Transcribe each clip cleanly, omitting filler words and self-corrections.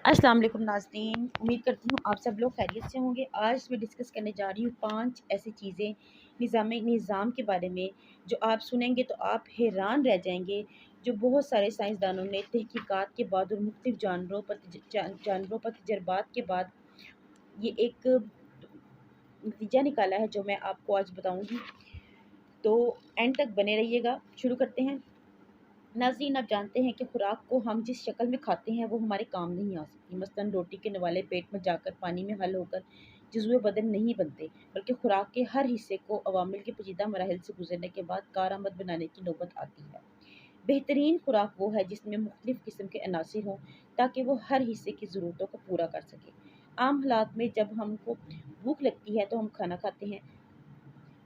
अस्सलाम वालेकुम नाज़रीन, उम्मीद करती हूँ आप सब लोग खैरियत से होंगे। आज मैं डिस्कस करने जा रही हूँ 5 ऐसी चीज़ें निज़ाम के बारे में जो आप सुनेंगे तो आप हैरान रह जाएंगे। जो बहुत सारे साइंसदानों ने तहकीकात के बाद और मुख्तलिफ जानवरों पर तजर्बात के बाद ये एक नतीजा निकाला है जो मैं आपको आज बताऊँगी। तो एंड तक बने रहिएगा। शुरू करते हैं। नाज़रीन, आप जानते हैं कि खुराक को हम जिस शक्ल में खाते हैं वो हमारे काम नहीं आ सकती। मसलन रोटी के नवाले पेट में जाकर पानी में हल होकर जुज़्वे बदन नहीं बनते, बल्कि खुराक के हर हिस्से को अवामिल के पेचीदा मराहिल से गुजरने के बाद कारआमद बनाने की नौबत आती है। बेहतरीन खुराक वो है जिसमें मुख्तलिफ़ किस्म के अनासिर हों ताकि वो हर हिस्से की ज़रूरतों को पूरा कर सके। आम हालात में जब हमको भूख लगती है तो हम खाना खाते हैं।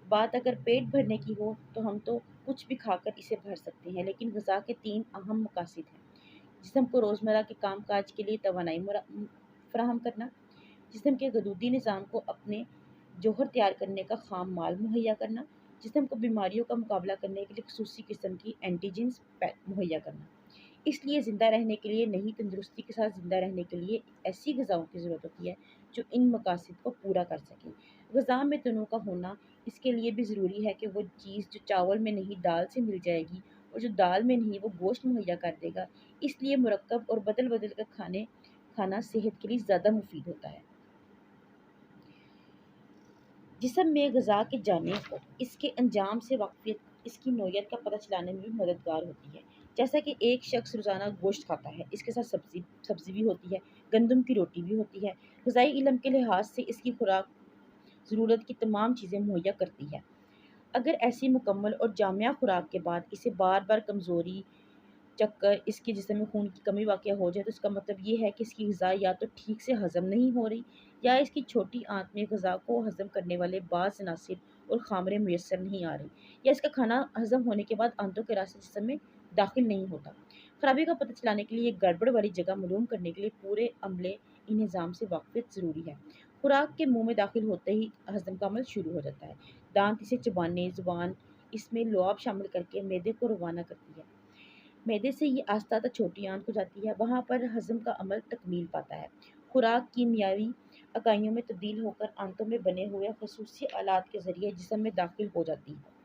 बात अगर पेट भरने की हो तो हम तो कुछ भी खाकर इसे भर सकते हैं, लेकिन ग़िज़ा के 3 अहम मकासद हैं। जिस्म को रोज़मर्रा के काम काज के लिए तवानाई फ़राहम करना, जिस्म के गदूदी निज़ाम को अपने जौहर तैयार करने का ख़ाम माल मुहैया करना, जिस्म को बीमारियों का मुकाबला करने के लिए ख़ुसूसी किस्म की एंटीजेंस मुहैया करना। इसलिए ज़िंदा रहने के लिए नहीं, तंदुरुस्ती के साथ ज़िंदा रहने के लिए ऐसी ग़िज़ाओं की ज़रूरत होती है जो इन मकासद को पूरा कर सकें। ग़िज़ा में तनों का होना इसके लिए भी ज़रूरी है कि वो चीज़ जो चावल में नहीं दाल से मिल जाएगी और जो दाल में नहीं वो गोश्त मुहैया कर देगा। इसलिए मुरक्कब और बदल बदल कर खाना सेहत के लिए ज़्यादा मुफीद होता है। जिस्म में ग़िज़ा के जाने को इसके अंजाम से वाक़फ़ियत इसकी नौइयत का पता चलाने में भी मददगार होती है। जैसा कि एक शख्स रोज़ाना गोश्त खाता है, इसके साथ सब्ज़ी भी होती है, गंदम की रोटी भी होती है। ग़िज़ाई इल्म के लिहाज से इसकी खुराक ज़रूरत की तमाम चीज़ें मुहैया करती है। अगर ऐसी मुकम्मल और जामिया खुराक के बाद इसे बार बार कमज़ोरी, चक्कर, इसके जिस्म में खून की कमी वाक़या हो जाए तो इसका मतलब ये है कि इसकी ग़िज़ा या तो ठीक से हज़म नहीं हो रही या इसकी छोटी आंत में ग़िज़ा को हज़म करने वाले बाज़ अनासिर और ख़ामरें मुयस्सर नहीं आ रही, या इसका खाना हज़म होने के बाद आंतों के रास्ते जिस्म में दाखिल नहीं होता। ख़राबी का पता चलाने के लिए गड़बड़ वाली जगह मालूम करने के लिए पूरे अमले निज़ाम से वाक़फ़ियत ज़रूरी है। खुराक के मुँह में दाखिल होते ही हज़म का अमल शुरू हो जाता है। दांत इसे चबाने, ज़ुबान इसमें लुआब शामिल करके मैदे को रवाना करती है। मैदे से ये आस्ता छोटी आंत को जाती है, वहाँ पर हज़म का अमल तकमील पाता है। खुराक कीमियावी इकाइयों में तब्दील होकर आंतों में बने हुए ख़ुसूसी आलात के ज़रिए जिस्म में दाखिल हो जाती है।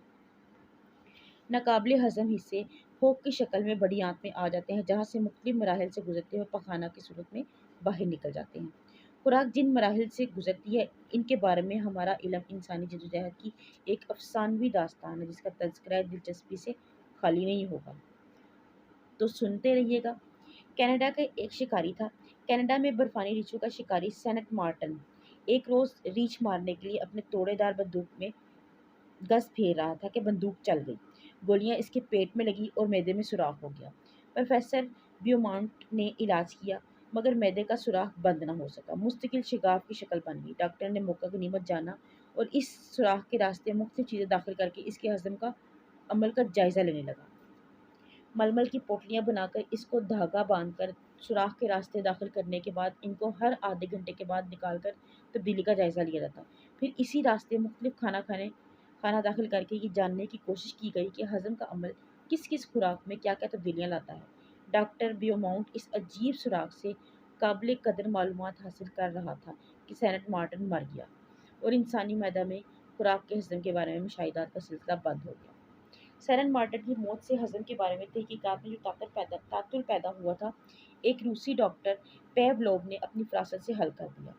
नाकाबिले हज़म हिस्से फोक की शक्ल में बड़ी आंत में आ जाते हैं, जहाँ से मुख्तलिफ मराहिल से गुजरते हुए पखाना की सूरत में बाहर निकल जाते हैं। खुराक जिन मराहिल से गुजरती है इनके बारे में हमारा इल्म इंसानी जद्दोजहद की एक अफसानवी दास्तान है जिसका तज़किरा दिलचस्पी से खाली नहीं होगा। तो सुनते रहिएगा। कनाडा का एक शिकारी था। कनाडा में बर्फानी रीछों का शिकारी सेनेट मार्टन एक रोज़ रीछ मारने के लिए अपने तोड़ेदार बंदूक में गस फेर रहा था कि बंदूक चल गई। गोलियां इसके पेट में लगी और मैदे में सुराख हो गया। प्रोफेसर ब्यूमॉन्ट ने इलाज किया, मगर मैदे का सुराख बंद न हो सका। मुस्तकिल शिगाफ की शक्ल बन गई। डॉक्टर ने मौका गनीमत जाना और इस सुराख के रास्ते मुख्तलिफ चीज़ें दाखिल करके इसके हज़म का अमल का जायज़ा लेने लगा। मलमल की पोटलियां बनाकर इसको धागा बांधकर सुराख के रास्ते दाखिल करने के बाद इनको हर आधे घंटे के बाद निकालकर तब्दीली का जायज़ा लिया जाता। फिर इसी रास्ते मुख्तलिफ खाना दाखिल करके ये जानने की कोशिश की गई कि हज़म का अमल किस किस खुराक में क्या क्या तब्दीलियाँ लाता है। डॉक्टर ब्यूमॉन्ट इस अजीब सुराख से काबिल कदर मालूमात हासिल कर रहा था कि सेनेट मार्टन मर गया और इंसानी मैदा में खुराक के हज़म के बारे में मुशाहिदात का सिलसिला बंद हो गया। सेनेट मार्टन की मौत से हज़म के बारे में तहकीकात में जो तातुल पैदा हुआ था, एक रूसी डॉक्टर पेवलोव ने अपनी फ़रासत से हल कर दिया।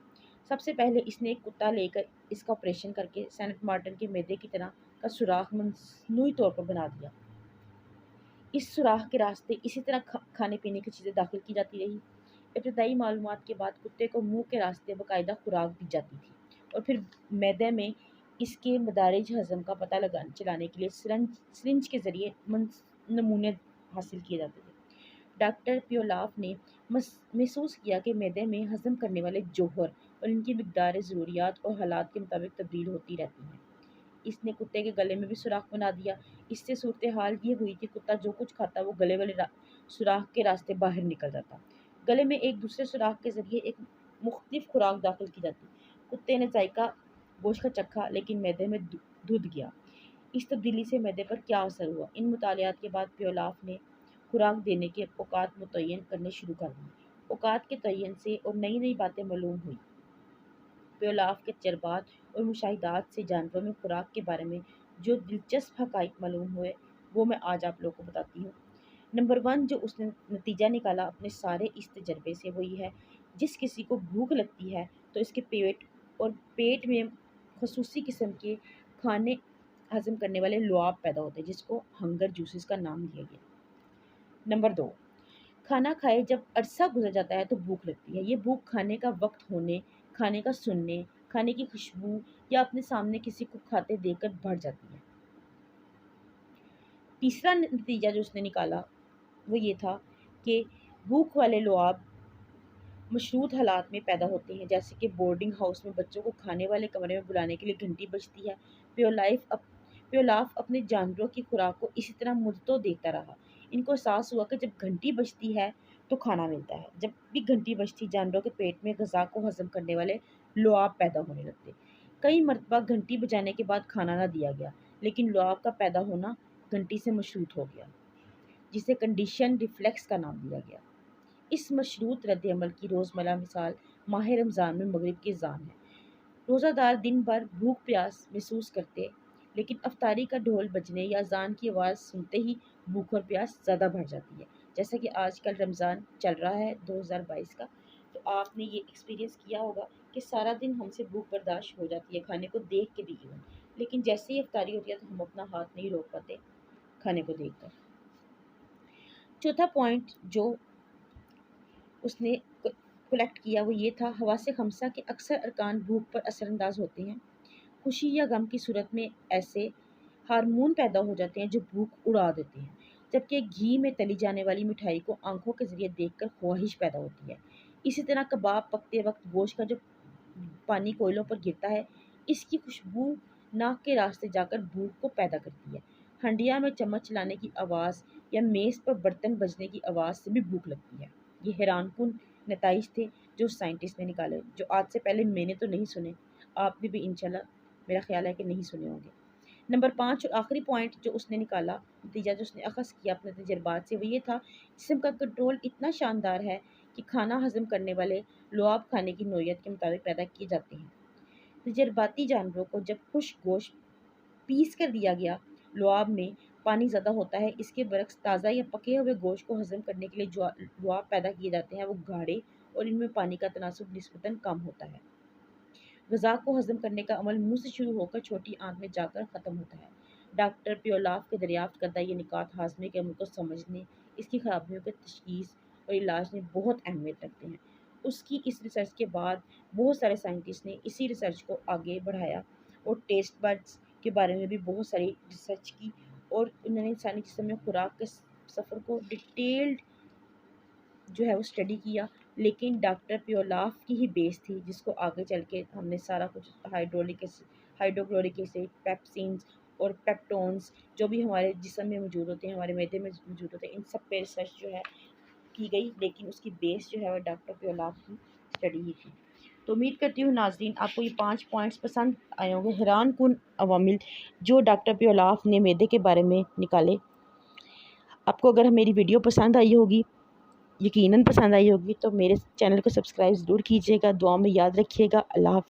सबसे पहले इसने एक कुत्ता लेकर इसका ऑपरेशन करके सेनेट मार्टन के मैदे की तरह का सुराख मसनूई तौर पर बना दिया। इस सुराख के रास्ते इसी तरह खाने पीने की चीज़ें दाखिल की जाती रही। इब्तदाई मालूमात के बाद कुत्ते को मुंह के रास्ते बाकायदा खुराक दी जाती थी और फिर मैदे में इसके मदारिज हज़म का पता चलाने के लिए सिरिंज के ज़रिए नमूने हासिल किए जाते थे। डॉक्टर पियोलाफ ने महसूस किया कि मैदे में हज़म करने वाले जौहर और इनकी मिकदार ज़रूरियात और हालात के मुताबिक तब्दील होती रहती हैं। इसने कुत्ते के गले में भी सुराख बना दिया। इससे सूरत हाल ये हुई कि कुत्ता जो कुछ खाता वो गले वाले सुराख के रास्ते बाहर निकल जाता। गले में एक दूसरे सुराख के ज़रिए एक मुख्तलिफ खुराक दाखिल की जाती। कुत्ते ने जायका गोश्त का चखा, लेकिन मैदे में धुध गया। इस तब्दीली से मैदे पर क्या असर हुआ? इन मुतालियात के बाद पियोलाफ ने खुराक देने के औकात मुतय्यन करने शुरू कर दिए। اوقات کے تعین سے اور نئی نئی باتیں معلوم ہوئی۔ پیولاف کے تجربات اور مشاہدات سے جانوروں میں خوراک کے بارے میں جو دلچسپ حقائق معلوم ہوئے وہ میں آج آپ لوگوں کو بتاتی ہوں۔ نمبر 1 جو اس نے نتیجہ نکالا اپنے سارے اس تجربے سے وہ یہ ہے، جس کسی کو بھوک لگتی ہے تو اس کے پیٹ میں خصوصی قسم کے کھانے ہضم کرنے والے لعاب پیدا ہوتے ہیں، جس کو ہنگر جوسز کا نام دیا گیا۔ نمبر 2 کھانا کھائے جب عرصہ گزر جاتا ہے تو بھوک لگتی ہے۔ یہ بھوک کھانے کا وقت ہونے، کھانے کا سننے، کھانے کی خوشبو یا اپنے سامنے کسی کو کھاتے دیکھ کر بڑھ جاتی ہے۔ تیسرا نتیجہ جو اس نے نکالا وہ یہ تھا کہ بھوک والے لعاب مشروط حالات میں پیدا ہوتے ہیں، جیسے کہ بورڈنگ ہاؤس میں بچوں کو کھانے والے کمرے میں بلانے کے لیے گھنٹی بجتی ہے۔ پیولاف اپنے جانوروں کی خوراک کو اسی طرح مدتوں دیکھتا رہا۔ ان کو احساس ہوا کہ جب گھنٹی بجتی ہے تو کھانا ملتا ہے۔ جب بھی گھنٹی بجتی جانوروں کے پیٹ میں غذا کو ہضم کرنے والے لعاب پیدا ہونے لگتے۔ کئی مرتبہ گھنٹی بجانے کے بعد کھانا نہ دیا گیا، لیکن لعاب کا پیدا ہونا گھنٹی سے مشروط ہو گیا، جسے کنڈیشن ریفلیکس کا نام دیا گیا۔ اس مشروط رد عمل کی روزمرہ مثال ماہ رمضان میں مغرب کی اذان ہے۔ روزہ دار دن بھر بھوک پیاس محسوس کرتے، لیکن افطاری کا ڈھول بجنے یا اذان کی آواز سنتے ہی بھوک اور پیاس زیادہ بڑھ جاتی ہے۔ جیسا کہ آج کل رمضان چل رہا ہے 2022 کا، تو آپ نے یہ ایکسپیرینس کیا ہوگا کہ سارا دن ہم سے بھوک برداشت ہو جاتی ہے کھانے کو دیکھ کے بھی، لیکن جیسے ہی افطاری ہوتی ہے تو ہم اپنا ہاتھ نہیں روک پاتے کھانے کو دیکھ کر۔ چوتھا پوائنٹ جو اس نے کلیکٹ کیا وہ یہ تھا، حواس خمسہ کے اکثر ارکان بھوک پر اثر انداز ہوتے ہیں۔ خوشی یا غم کی صورت میں ایسے ہارمون پیدا ہو جاتے ہیں جو بھوک اڑا دیتے ہیں، جبکہ گھی میں تلی جانے والی مٹھائی کو آنکھوں کے ذریعے دیکھ کر خواہش پیدا ہوتی ہے۔ اسی طرح کباب پکتے وقت گوشت کا جو پانی کوئلوں پر گرتا ہے، اس کی خوشبو ناک کے راستے جا کر بھوک کو پیدا کرتی ہے۔ ہنڈیا میں چمچ چلانے کی آواز یا میز پر برتن بجنے کی آواز سے بھی بھوک لگتی ہے۔ یہ حیران کن نتائج تھے جو سائنٹسٹ نے نکالے، جو آج سے پہلے میں نے تو نہیں سنے، آپ نے بھی انشاءاللہ میرا خیال ہے کہ نہیں سنے ہوں گے۔ نمبر 5 اور آخری پوائنٹ جو اس نے نکالا، نتیجہ جو اس نے اخذ کیا اپنے تجربات سے وہ یہ تھا، جسم کا کنٹرول اتنا شاندار ہے کہ کھانا ہضم کرنے والے لعاب کھانے کی نوعیت کے مطابق پیدا کیے جاتے ہیں۔ تجرباتی جانوروں کو جب خشک گوشت پیس کر دیا گیا، لعاب میں پانی زیادہ ہوتا ہے، اس کے برعکس تازہ یا پکے ہوئے گوشت کو ہضم کرنے کے لیے جو لعاب پیدا کیے جاتے ہیں وہ گاڑھے اور ان میں پانی کا تناسب نسبتاً کم ہوتا ہے۔ غذا کو ہضم کرنے کا عمل منہ سے شروع ہو کر چھوٹی آنت میں جا کر ختم ہوتا ہے۔ ڈاکٹر پیولاف کے دریافت کردہ یہ نکات ہاضمے کے عمل کو سمجھنے، اس کی خرابیوں کی تشخیص اور علاج میں بہت اہمیت رکھتے ہیں۔ اس کی اس ریسرچ کے بعد بہت سارے سائنٹسٹ نے اسی ریسرچ کو آگے بڑھایا اور ٹیسٹ بڈز کے بارے میں بھی بہت ساری ریسرچ کی، اور انہوں نے انسانی جسم میں خوراک کے سفر کو ڈیٹیلڈ جو ہے وہ اسٹڈی کیا، لیکن ڈاکٹر پیولاف کی ہی بیس تھی جس کو آگے چل کے ہم نے سارا کچھ ہائیڈروکلورک ایسڈ، پیپسینز اور پیپٹونز جو بھی ہمارے جسم میں موجود ہوتے ہیں، ہمارے معدے میں موجود ہوتے ہیں، ان سب پہ ریسرچ جو ہے کی گئی، لیکن اس کی بیس جو ہے وہ ڈاکٹر پیولاف کی اسٹڈی ہی تھی۔ تو امید کرتی ہوں ناظرین آپ کو یہ 5 پوائنٹس پسند آئے ہوں گے، حیران کن عوامل جو ڈاکٹر پیولاف نے معدے کے بارے میں نکالے۔ آپ کو اگر میری ویڈیو پسند آئی ہوگی، یقیناً پسند آئی ہوگی، تو میرے چینل کو سبسکرائب ضرور کیجیے گا، دعا میں یاد رکھیے گا۔ اللہ حافظ۔